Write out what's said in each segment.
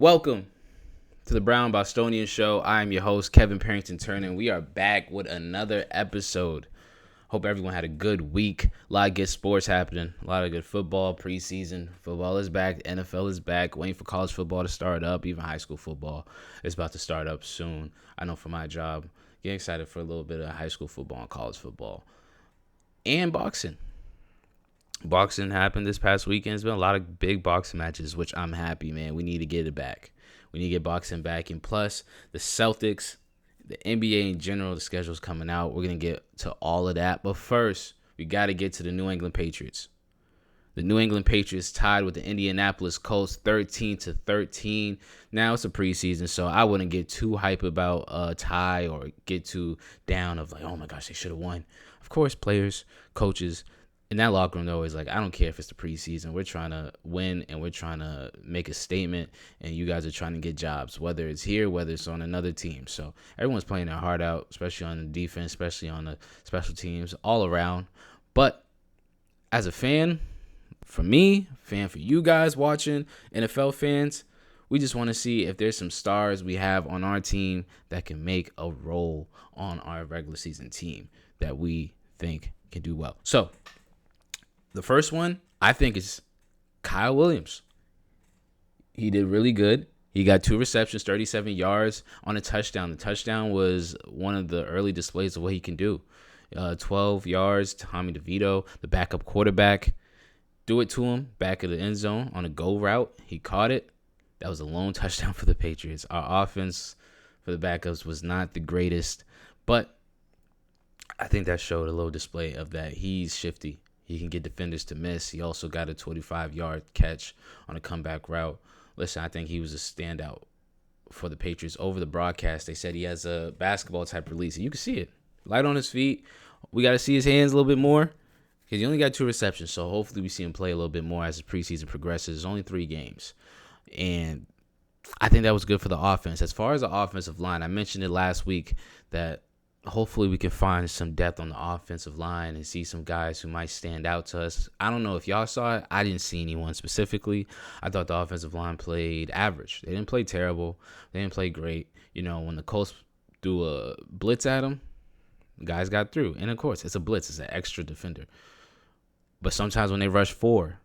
Welcome to the Bostonian Show. I am your host, Kevin Parrington Turner, and we are back with another episode. Hope everyone had a good week. A lot of good sports happening. A lot of good football, preseason. Football is back. NFL is back. Waiting for college football to start up. Even high school football is about to start up soon. I know for my job, getting excited for a little bit of high school football and college football. And boxing. Boxing happened this past weekend. There's been a lot of big boxing matches, which I'm happy, man. We need to get it back. We need to get boxing back. And plus, the Celtics, the NBA in general, the schedule's coming out. We're going to get to all of that. But first, we got to get to the New England Patriots. The New England Patriots tied with the Indianapolis Colts 13-13. Now it's a preseason, so I wouldn't get too hype about a tie or get too down of like, oh my gosh, they should have won. Of course, players, coaches, in that locker room, they're always like, I don't care if it's the preseason. We're trying to win, and we're trying to make a statement, and you guys are trying to get jobs, whether it's here, whether it's on another team. So everyone's playing their heart out, especially on the defense, especially on the special teams, all around. But as a fan, for me, fan for you guys watching, NFL fans, we just want to see if there's some stars we have on our team that can make a role on our regular season team that we think can do well. So the first one, I think, is Kyle Williams. He did really good. He got 2 receptions, 37 yards on a touchdown. The touchdown was one of the early displays of what he can do. 12 yards, Tommy DeVito, the backup quarterback, threw it to him back of the end zone on a go route. He caught it. That was a lone touchdown for the Patriots. Our offense for the backups was not the greatest, but I think that showed a little display of that he's shifty. He can get defenders to miss. He also got a 25-yard catch on a comeback route. Listen, I think he was a standout for the Patriots. Over the broadcast, they said he has a basketball-type release. And you can see it. Light on his feet. We got to see his hands a little bit more because he only got 2 receptions. So hopefully we see him play a little bit more as the preseason progresses. It's only 3 games. And I think that was good for the offense. As far as the offensive line, I mentioned it last week that hopefully we can find some depth on the offensive line and see some guys who might stand out to us. I don't know if y'all saw it. I didn't see anyone specifically. I thought the offensive line played average. They didn't play terrible. They didn't play great. You know, when the Colts threw a blitz at them, guys got through. And, of course, it's a blitz. It's an extra defender. But sometimes when they rush 4,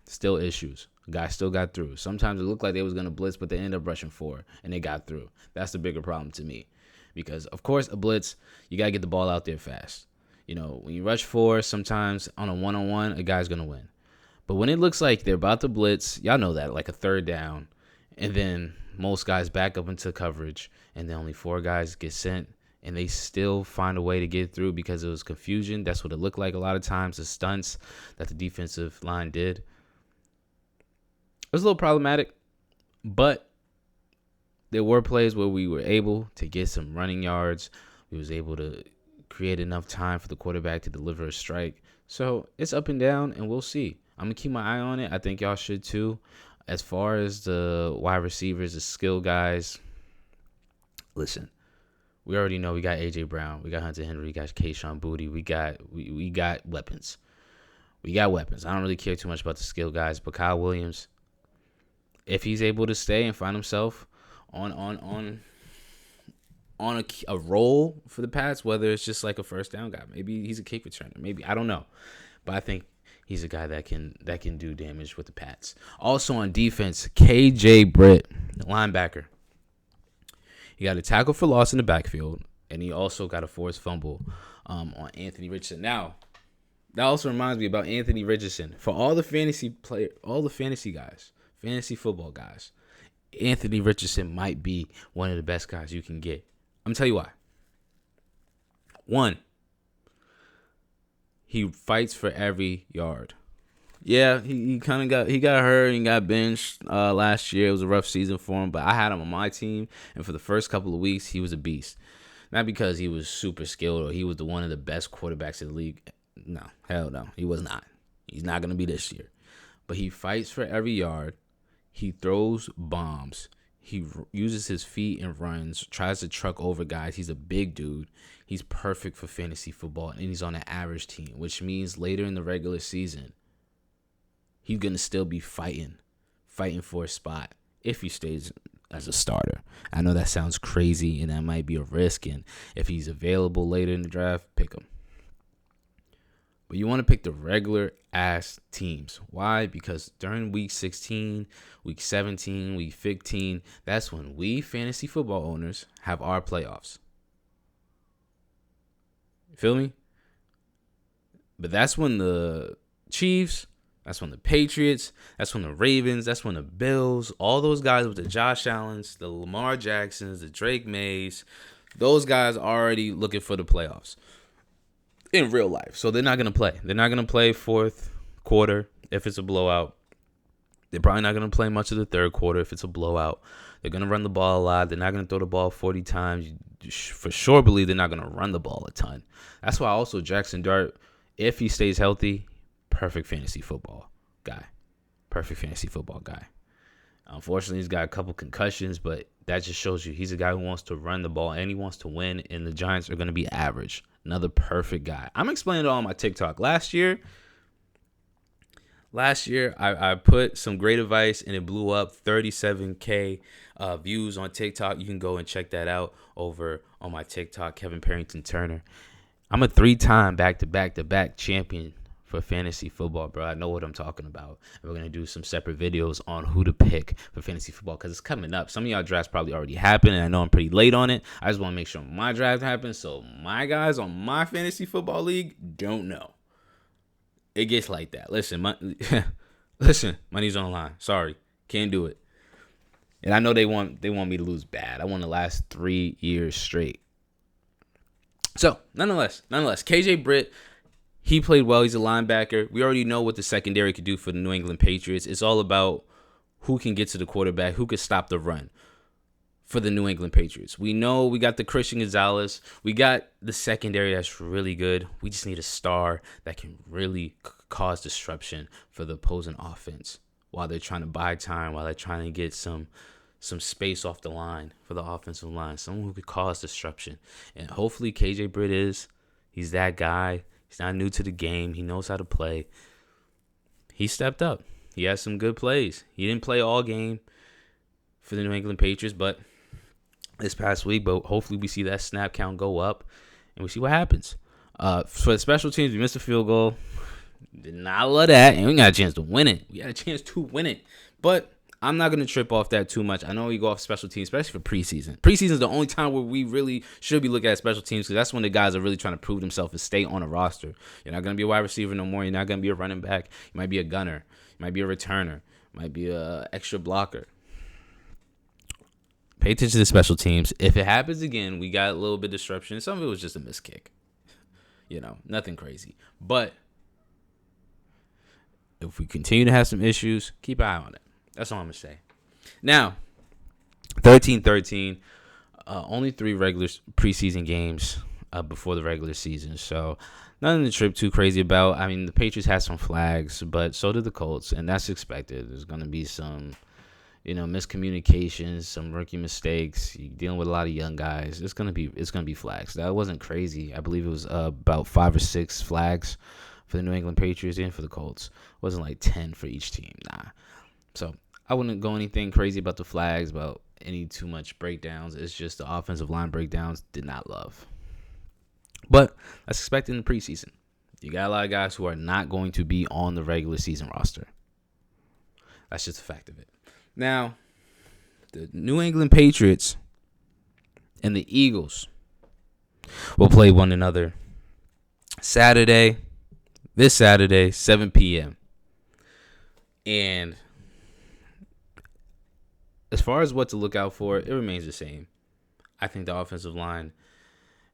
still issues. Guys still got through. Sometimes it looked like they was going to blitz, but they ended up rushing 4, and they got through. That's the bigger problem to me. Because, of course, a blitz, you got to get the ball out there fast. You know, when you rush 4, sometimes on a one-on-one, a guy's going to win. But when it looks like they're about to blitz, y'all know that, like a third down, and then most guys back up into coverage, and then only 4 guys get sent, and they still find a way to get through because it was confusion. That's what it looked like a lot of times, the stunts that the defensive line did. It was a little problematic, but there were plays where we were able to get some running yards. We was able to create enough time for the quarterback to deliver a strike. So it's up and down, and we'll see. I'm going to keep my eye on it. I think y'all should too. As far as the wide receivers, the skill guys, listen, we already know we got A.J. Brown. We got Hunter Henry. We got Kayshon Boutte. We got weapons. We got weapons. I don't really care too much about the skill guys, but Kyle Williams, if he's able to stay and find himself on a role for the Pats, whether it's just like a first down guy, maybe he's a kick returner, maybe, I don't know, but I think he's a guy that can do damage with the Pats. Also on defense, KJ Britt, the linebacker, he got a tackle for loss in the backfield, and he also got a forced fumble on Anthony Richardson. Now, that also reminds me about Anthony Richardson. For all the fantasy guys, fantasy football guys, Anthony Richardson might be one of the best guys you can get. I'm going to tell you why. 1, he fights for every yard. Yeah, he got hurt and got benched last year. It was a rough season for him, but I had him on my team, and for the first couple of weeks, he was a beast. Not because he was super skilled or he was one of the best quarterbacks in the league. No, hell no, he was not. He's not going to be this year. But he fights for every yard. He throws bombs. He uses his feet and runs, tries to truck over guys. He's a big dude. He's perfect for fantasy football, and he's on an average team, which means later in the regular season, he's going to still be fighting for a spot if he stays as a starter. I know that sounds crazy, and that might be a risk, and if he's available later in the draft, pick him. But you want to pick the regular-ass teams. Why? Because during Week 16, Week 17, Week 15, that's when we fantasy football owners have our playoffs. You feel me? But that's when the Chiefs, that's when the Patriots, that's when the Ravens, that's when the Bills, all those guys with the Josh Allens, the Lamar Jacksons, the Drake Mays, those guys are already looking for the playoffs in real life. So they're not going to play. They're not going to play fourth quarter if it's a blowout. They're probably not going to play much of the third quarter if it's a blowout. They're going to run the ball a lot. They're not going to throw the ball 40 times. You for sure believe they're not going to run the ball a ton. That's why also Jackson Dart, if he stays healthy, perfect fantasy football guy. Perfect fantasy football guy. Unfortunately, he's got a couple concussions, but that just shows you he's a guy who wants to run the ball and he wants to win, and the Giants are going to be average. Another perfect guy. I'm explaining it all on my TikTok. Last year, I put some great advice, and it blew up 37K views on TikTok. You can go and check that out over on my TikTok, Kevin Parrington Turner. I'm a 3-time back-to-back champion for fantasy football, bro. I know what I'm talking about. And we're going to do some separate videos on who to pick for fantasy football because it's coming up. Some of y'all drafts probably already happened, and I know I'm pretty late on it. I just want to make sure my draft happens so my guys on my fantasy football league don't know. It gets like that. Listen, money's on the line. Sorry, can't do it. And I know they want me to lose bad. I won the last 3 years straight. So, nonetheless, KJ Britt, he played well. He's a linebacker. We already know what the secondary could do for the New England Patriots. It's all about who can get to the quarterback, who can stop the run for the New England Patriots. We know we got the Christian Gonzalez. We got the secondary that's really good. We just need a star that can really cause disruption for the opposing offense while they're trying to buy time, while they're trying to get some space off the line for the offensive line. Someone who could cause disruption. And hopefully KJ Britt he's that guy. He's not new to the game. He knows how to play. He stepped up. He has some good plays. He didn't play all game for the New England Patriots, but this past week, but hopefully we see that snap count go up and we see what happens. For the special teams, we missed a field goal. Did not love that, and we got a chance to win it. But I'm not going to trip off that too much. I know we go off special teams, especially for preseason. Preseason is the only time where we really should be looking at special teams because that's when the guys are really trying to prove themselves and stay on a roster. You're not going to be a wide receiver no more. You're not going to be a running back. You might be a gunner. You might be a returner. You might be a extra blocker. Pay attention to the special teams. If it happens again, we got a little bit of disruption. Some of it was just a missed kick. Nothing crazy. But if we continue to have some issues, keep an eye on it. That's all I'm going to say. Now, 13-13, only 3 regular preseason games before the regular season. So nothing to trip too crazy about. I mean, the Patriots had some flags, but so did the Colts, and that's expected. There's going to be some, miscommunications, some rookie mistakes. You're dealing with a lot of young guys. It's going to be flags. That wasn't crazy. I believe it was about 5 or 6 flags for the New England Patriots and for the Colts. It wasn't like 10 for each team. Nah. So I wouldn't go anything crazy about the flags, about any too much breakdowns. It's just the offensive line breakdowns did not love. But that's expected in the preseason. You got a lot of guys who are not going to be on the regular season roster. That's just a fact of it. Now, the New England Patriots and the Eagles will play one another this Saturday, 7 p.m. And as far as what to look out for, it remains the same. I think the offensive line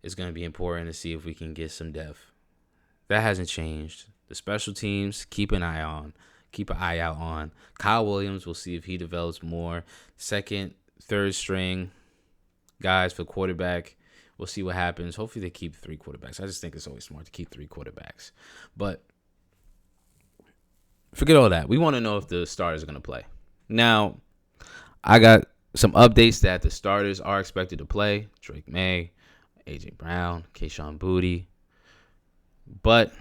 is going to be important to see if we can get some depth. That hasn't changed. The special teams, keep an eye out on. Kyle Williams, we'll see if he develops more. Second, third string guys for quarterback. We'll see what happens. Hopefully they keep 3 quarterbacks. I just think it's always smart to keep 3 quarterbacks. But forget all that. We want to know if the starters are going to play. Now, I got some updates that the starters are expected to play. Drake Maye, A.J. Brown, Kayshon Boutte. But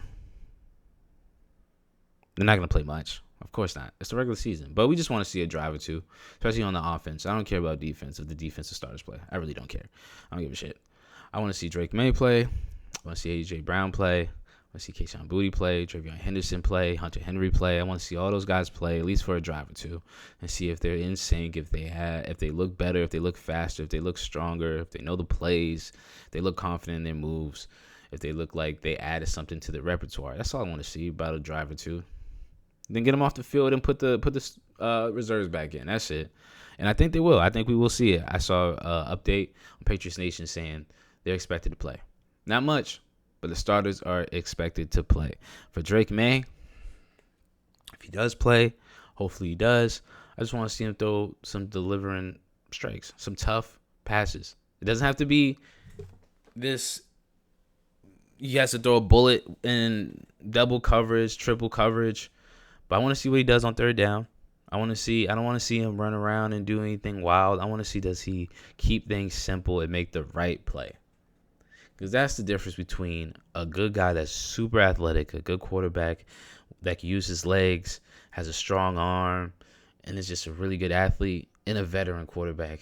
they're not going to play much. Of course not. It's the regular season. But we just want to see a drive or two, especially on the offense. I don't care about defense if the defensive starters play. I really don't care. I don't give a shit. I want to see Drake Maye play. I want to see A.J. Brown play. I want to see Keyshawn Booty play, Travion Henderson play, Hunter Henry play. I want to see all those guys play at least for a drive or two and see if they're in sync, if they look better, if they look faster, if they look stronger, if they know the plays, if they look confident in their moves, if they look like they added something to the repertoire. That's all I want to see about a drive or two. Then get them off the field and put the reserves back in. That's it. And I think they will. I think we will see it. I saw an update on Patriots Nation saying they're expected to play. Not much, but the starters are expected to play. For Drake Maye, if he does play, hopefully he does, I just want to see him throw some delivering strikes, some tough passes. It doesn't have to be this, he has to throw a bullet in double coverage, triple coverage, but I want to see what he does on third down. I don't want to see him run around and do anything wild. I want to see, does he keep things simple and make the right play? Because that's the difference between a good guy that's super athletic, a good quarterback that can use his legs, has a strong arm, and is just a really good athlete, and a veteran quarterback.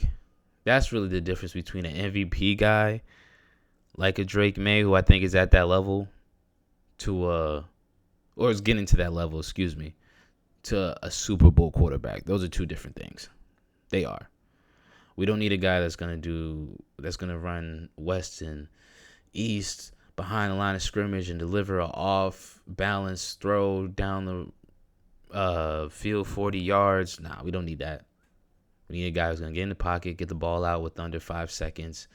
That's really the difference between an MVP guy like a Drake Maye, who I think is at that level, or is getting to that level, to a Super Bowl quarterback. Those are two different things. They are. We don't need a guy that's gonna run west and east behind the line of scrimmage and deliver an off-balance throw down the field 40 yards. Nah, we don't need that. We need a guy who's going to get in the pocket, get the ball out with under 5 seconds,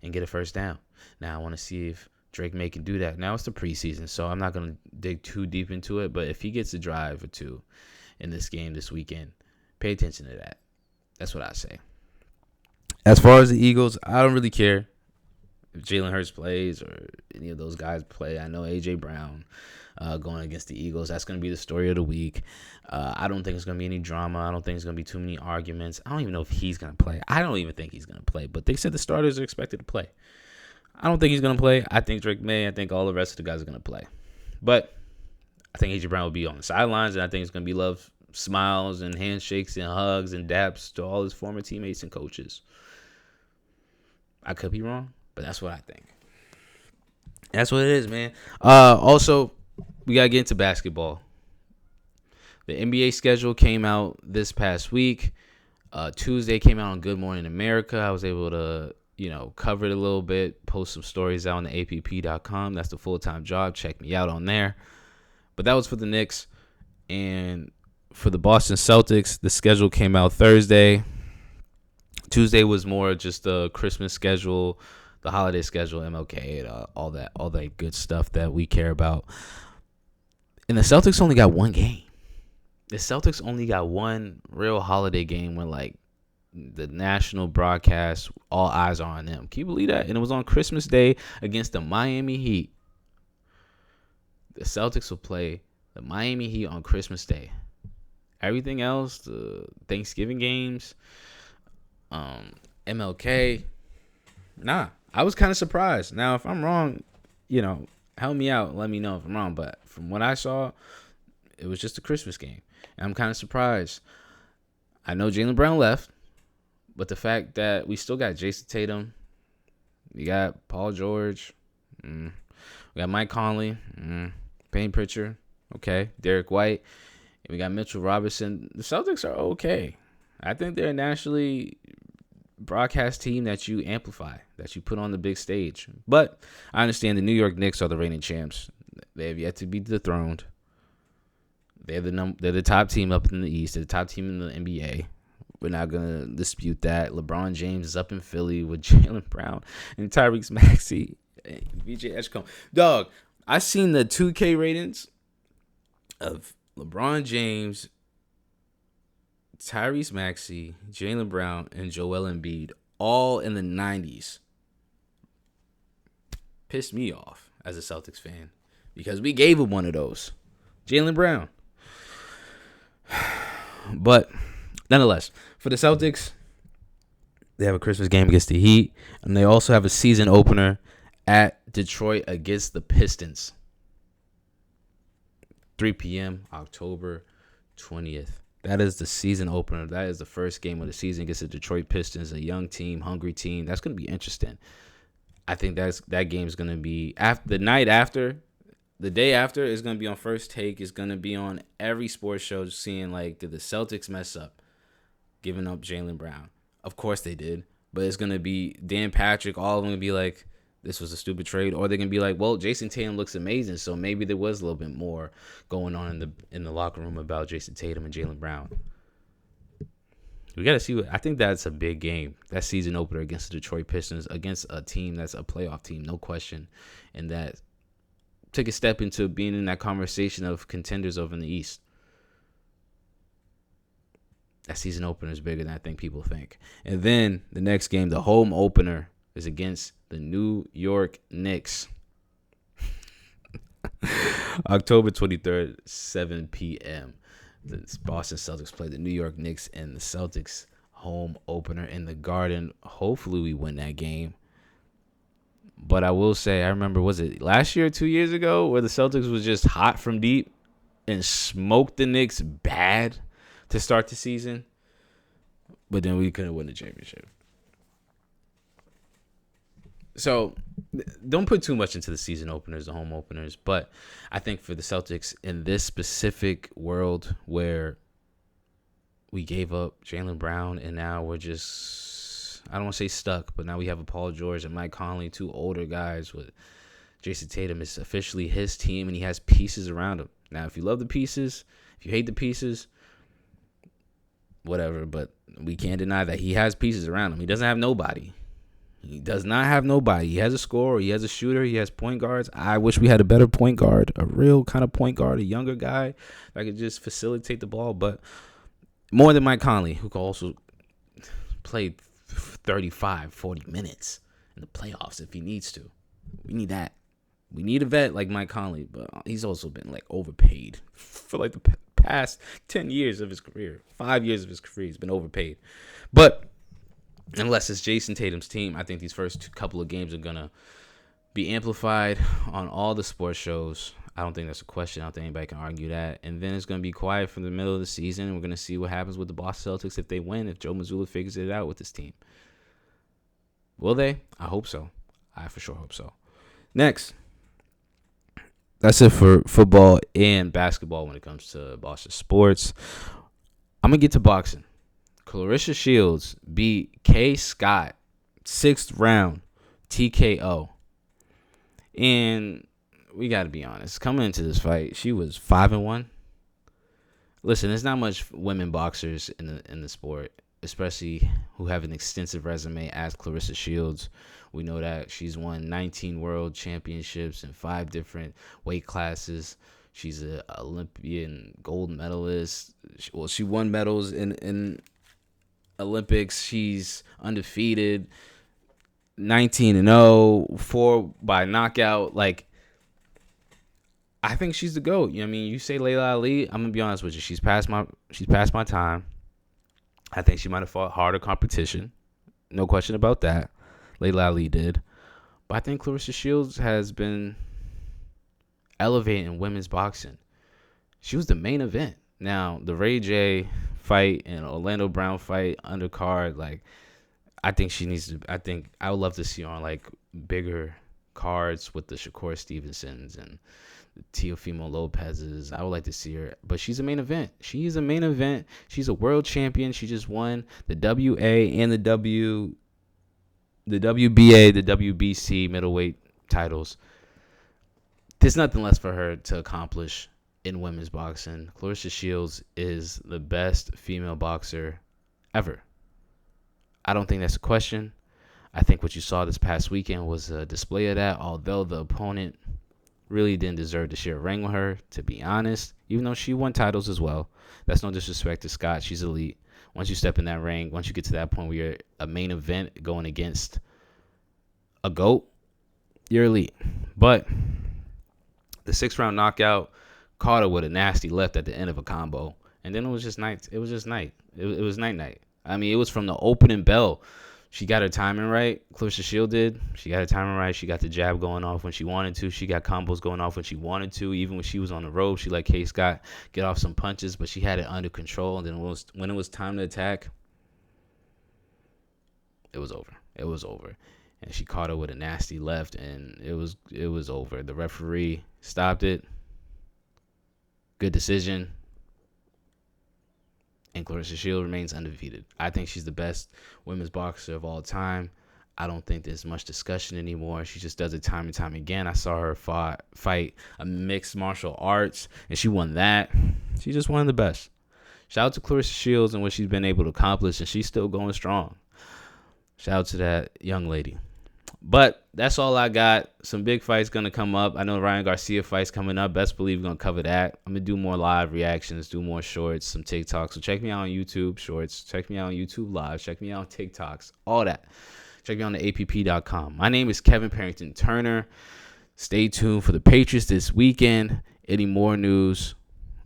and get a first down. Now, I want to see if Drake Maye can do that. Now, it's the preseason, so I'm not going to dig too deep into it, but if he gets a drive or two in this game this weekend, pay attention to that. That's what I say. As far as the Eagles, I don't really care if Jalen Hurts plays or any of those guys play. I know A.J. Brown going against the Eagles. That's going to be the story of the week. I don't think it's going to be any drama. I don't think it's going to be too many arguments. I don't even know if he's going to play. I don't even think he's going to play. But they said the starters are expected to play. I don't think he's going to play. I think Drake Maye, I think all the rest of the guys are going to play. But I think A.J. Brown will be on the sidelines, and I think it's going to be love, smiles, and handshakes and hugs and daps to all his former teammates and coaches. I could be wrong, but that's what I think. That's what it is, man. Also, we got to get into basketball. The NBA schedule came out this past week. Tuesday came out on Good Morning America. I was able to, cover it a little bit, post some stories out on the app.com. That's the full-time job. Check me out on there. But that was for the Knicks. And for the Boston Celtics, the schedule came out Thursday. Tuesday was more just the Christmas schedule, the holiday schedule, MLK, and all that good stuff that we care about. And the Celtics only got one game. The Celtics only got one real holiday game when, the national broadcast, all eyes are on them. Can you believe that? And it was on Christmas Day against the Miami Heat. The Celtics will play the Miami Heat on Christmas Day. Everything else, the Thanksgiving games, MLK, nah. I was kind of surprised. Now, if I'm wrong, help me out. Let me know if I'm wrong. But from what I saw, it was just a Christmas game. And I'm kind of surprised. I know Jaylen Brown left, but the fact that we still got Jason Tatum, we got Paul George, we got Mike Conley, Payne Pritchard, okay, Derek White, and we got Mitchell Robinson. The Celtics are okay. I think they're a nationally broadcast team that you amplify, that you put on the big stage. But I understand the New York Knicks are the reigning champs. They have yet to be dethroned. They're the top team up in the East. They're the top team in the NBA. We're not going to dispute that. LeBron James is up in Philly with Jaylen Brown and Tyrese Maxey and VJ Edgecombe. Dog, I seen the 2K ratings of LeBron James, Tyrese Maxey, Jaylen Brown, and Joel Embiid all in the 90s. Pissed me off as a Celtics fan because we gave him one of those. Jaylen Brown. But nonetheless, for the Celtics, they have a Christmas game against the Heat, and they also have a season opener at Detroit against the Pistons. 3 p.m., October 20th. That is the season opener. That is the first game of the season against the Detroit Pistons, a young team, hungry team. That's going to be interesting. I think that game is going to be after the night after. The day after is going to be on First Take. It's going to be on every sports show, seeing like, did the Celtics mess up giving up Jaylen Brown? Of course they did. But it's going to be Dan Patrick, all of them going to be like, this was a stupid trade. Or they're going to be like, well, Jason Tatum looks amazing, so maybe there was a little bit more going on in the locker room about Jason Tatum and Jaylen Brown. We got to see I think that's a big game. That season opener against the Detroit Pistons, against a team that's a playoff team, no question. And that took a step into being in that conversation of contenders over in the East. That season opener is bigger than I think people think. And then the next game, the home opener, is against the New York Knicks. October 23rd, 7 p.m. The Boston Celtics play the New York Knicks, and the Celtics home opener in the Garden. Hopefully we win that game. But I will say, I remember, was it last year or 2 years ago, where the Celtics was just hot from deep and smoked the Knicks bad to start the season? But then we couldn't win the championship. So don't put too much into the season openers, the home openers. But I think for the Celtics in this specific world where we gave up Jaylen Brown and now we're just, I don't want to say stuck, but now we have a Paul George and Mike Conley, two older guys with Jason Tatum. Is officially his team and he has pieces around him. Now, if you love the pieces, if you hate the pieces, whatever. But we can't deny that he has pieces around him. He doesn't have nobody. He does not have nobody. He has a scorer. He has a shooter. He has point guards. I wish we had a better point guard, a real kind of point guard, a younger guy that could just facilitate the ball. But more than Mike Conley, who could also play 35, 40 minutes in the playoffs if he needs to. We need that. We need a vet like Mike Conley, but he's also been like overpaid for like the past 10 years of his career. 5 years of his career, he's been overpaid. But unless it's Jason Tatum's team, I think these first couple of games are going to be amplified on all the sports shows. I don't think that's a question. I don't think anybody can argue that. And then it's going to be quiet for the middle of the season. We're going to see what happens with the Boston Celtics if they win, if Joe Mazzulla figures it out with his team. Will they? I hope so. I for sure hope so. Next. That's it for football and basketball when it comes to Boston sports. I'm going to get to boxing. Claressa Shields beat Kay Scott, 6th round, TKO. And we got to be honest. Coming into this fight, she was 5-1. Listen, there's not much women boxers in the sport, especially who have an extensive resume as Claressa Shields. We know that she's won 19 world championships in 5 different weight classes. She's an Olympian gold medalist. She won medals in Olympics. She's undefeated, 19-0, 4 by knockout. Like, I think she's the GOAT. You know what I mean? You say Layla Ali, I'm gonna be honest with you. She's past my time. I think she might have fought harder competition. No question about that. Layla Ali did. But I think Claressa Shields has been elevating women's boxing. She was the main event. Now, the Ray J fight and Orlando Brown fight, undercard, like, I think she needs to, I would love to see her on, like, bigger cards with the Shakur Stevensons and the Teofimo Lopez's. I would like to see her, but she's a main event. She's a main event. She's a world champion. She just won the WA and the WBA, the WBC middleweight titles. There's nothing less for her to accomplish in women's boxing. Claressa Shields is the best female boxer ever. I don't think that's a question. I think what you saw this past weekend was a display of that, although the opponent really didn't deserve to share a ring with her, to be honest, even though she won titles as well. That's no disrespect to Scott. She's elite. Once you step in that ring, once you get to that point where you're a main event going against a GOAT, you're elite. But the 6th-round knockout caught her with a nasty left at the end of a combo. And then it was just night. It was night-night. I mean, it was from the opening bell. She got her timing right. Claressa Shields did. She got her timing right. She got the jab going off when she wanted to. She got combos going off when she wanted to. Even when she was on the rope, she let K. Scott get off some punches, but she had it under control. And then when it was time to attack, it was over. It was over. And she caught her with a nasty left, and it was over. The referee stopped it. Good decision. And Claressa Shields remains undefeated. I think she's the best women's boxer of all time. I don't think there's much discussion anymore. She just does it time and time again. I saw her fight a mixed martial arts, and she won that. She's just one of the best. Shout out to Claressa Shields and what she's been able to accomplish, and she's still going strong. Shout out to that young lady. But that's all I got. Some big fights going to come up. I know Ryan Garcia fight's coming up. Best believe we're going to cover that. I'm going to do more live reactions, do more shorts, some TikToks. So check me out on YouTube Shorts. Check me out on YouTube Live. Check me out on TikToks. All that. Check me out on the app.com. My name is Kevin Parrington Turner. Stay tuned for the Patriots this weekend. Any more news,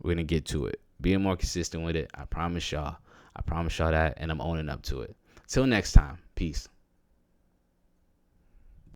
we're going to get to it. Being more consistent with it. I promise y'all. I promise y'all that, and I'm owning up to it. Till next time. Peace.